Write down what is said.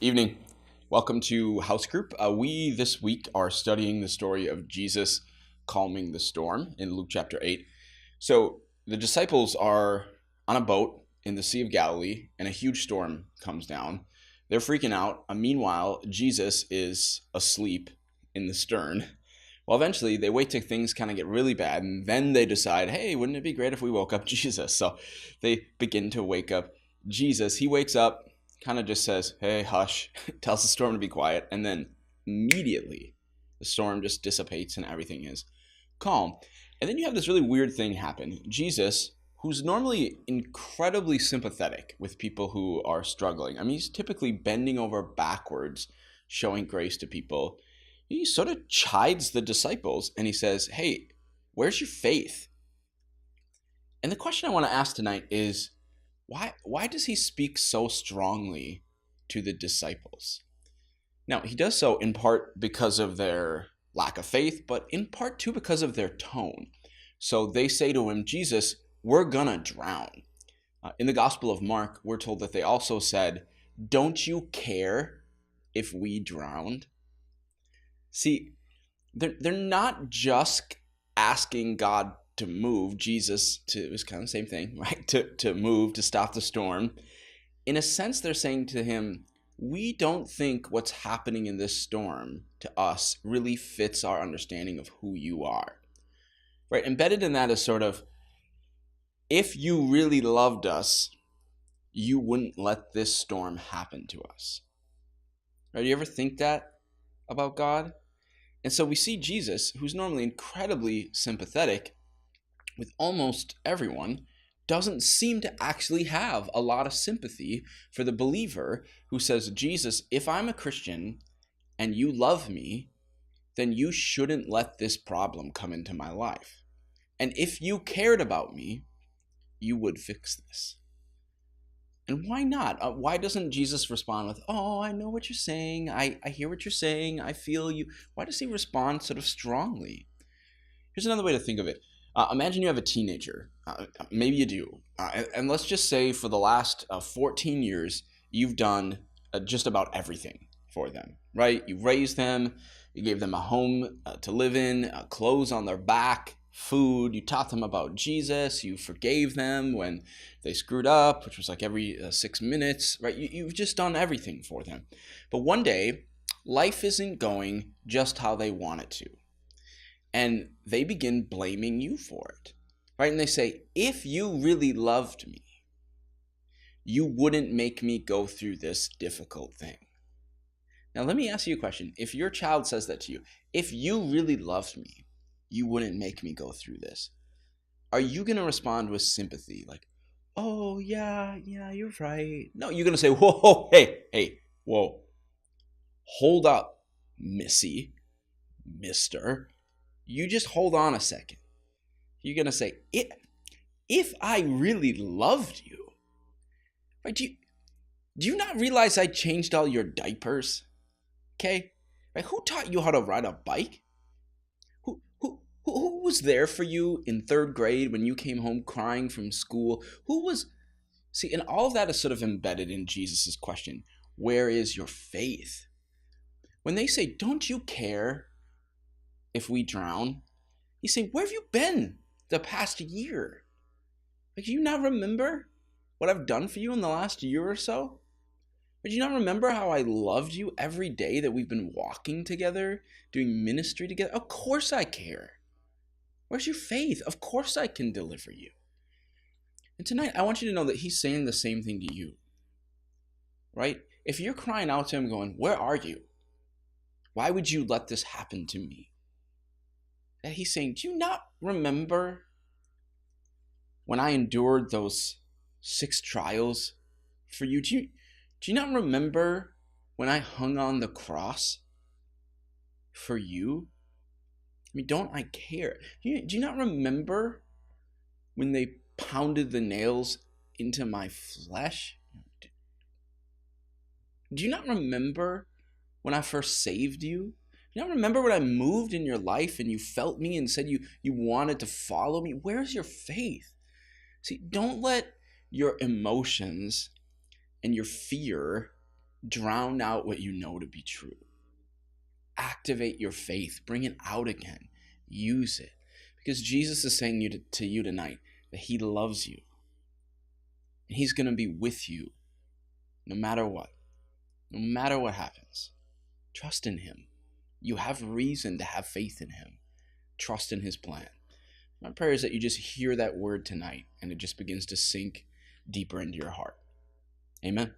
Evening. Welcome to House Group. We this week are studying the story of Jesus calming the storm in Luke chapter 8. So the disciples are on a boat in the Sea of Galilee and a huge storm comes down. They're freaking out. Meanwhile, Jesus is asleep in the stern. Well, eventually they wait till things kind of get really bad and then they decide, hey, wouldn't it be great if we woke up Jesus? So they begin to wake up Jesus. He wakes up, kind of just says, hey, hush, tells the storm to be quiet, and then immediately the storm just dissipates and everything is calm. And then you have this really weird thing happen. Jesus, who's normally incredibly sympathetic with people who are struggling, I mean, he's typically bending over backwards, showing grace to people. He sort of chides the disciples and he says, hey, where's your faith? And the question I want to ask tonight is, why does he speak so strongly to the disciples? Now, he does so in part because of their lack of faith, but in part too because of their tone. So they say to him, Jesus, we're gonna drown. In the Gospel of Mark, we're told that they also said, don't you care if we drowned? See, they're not just asking God to move, Jesus to, it was kind of the same thing, right? To move, to stop the storm. In a sense, they're saying to him, we don't think what's happening in this storm to us really fits our understanding of who you are, right? Embedded in that is sort of, if you really loved us, you wouldn't let this storm happen to us. Right? Do you ever think that about God? And so we see Jesus, who's normally incredibly sympathetic with almost everyone, doesn't seem to actually have a lot of sympathy for the believer who says, Jesus, if I'm a Christian and you love me, then you shouldn't let this problem come into my life. And if you cared about me, you would fix this. And why not? Why doesn't Jesus respond with, oh, I know what you're saying. I hear what you're saying. I feel you. Why does he respond sort of strongly? Here's another way to think of it. Imagine you have a teenager. Maybe you do. And let's just say for the last 14 years, you've done just about everything for them, right? You raised them. You gave them a home to live in, clothes on their back, food. You taught them about Jesus. You forgave them when they screwed up, which was like every 6 minutes, right? You've just done everything for them. But one day, life isn't going just how they want it to. And they begin blaming you for it, right? And they say, if you really loved me, you wouldn't make me go through this difficult thing. Now, let me ask you a question. If your child says that to you, if you really loved me, you wouldn't make me go through this. Are you going to respond with sympathy? Like, oh, yeah, you're right. No, you're going to say, whoa, hey, whoa. Hold up, Missy, mister. You just hold on a second. You're going to say, if I really loved you, right? Do you not realize I changed all your diapers? Okay? Right? Who taught you how to ride a bike? Who was there for you in third grade when you came home crying from school? See, and all of that is sort of embedded in Jesus' question. Where is your faith? When they say, don't you care if we drown? He's saying, where have you been the past year? Like, do you not remember what I've done for you in the last year or so? Or do you not remember how I loved you every day that we've been walking together, doing ministry together? Of course I care. Where's your faith? Of course I can deliver you. And tonight, I want you to know that he's saying the same thing to you, right? If you're crying out to him going, where are you? Why would you let this happen to me? That he's saying, do you not remember when I endured those 6 trials for you? Do you not remember when I hung on the cross for you? I mean, don't I care? Do you not remember when they pounded the nails into my flesh? Do you not remember when I first saved you? Do you not remember when I moved in your life and you felt me and said you wanted to follow me? Where's your faith? See, don't let your emotions and your fear drown out what you know to be true. Activate your faith, bring it out again, use it. Because Jesus is saying to you tonight that he loves you. And he's going to be with you no matter what. No matter what happens. Trust in him. You have reason to have faith in him. Trust in his plan. My prayer is that you just hear that word tonight and it just begins to sink deeper into your heart. Amen.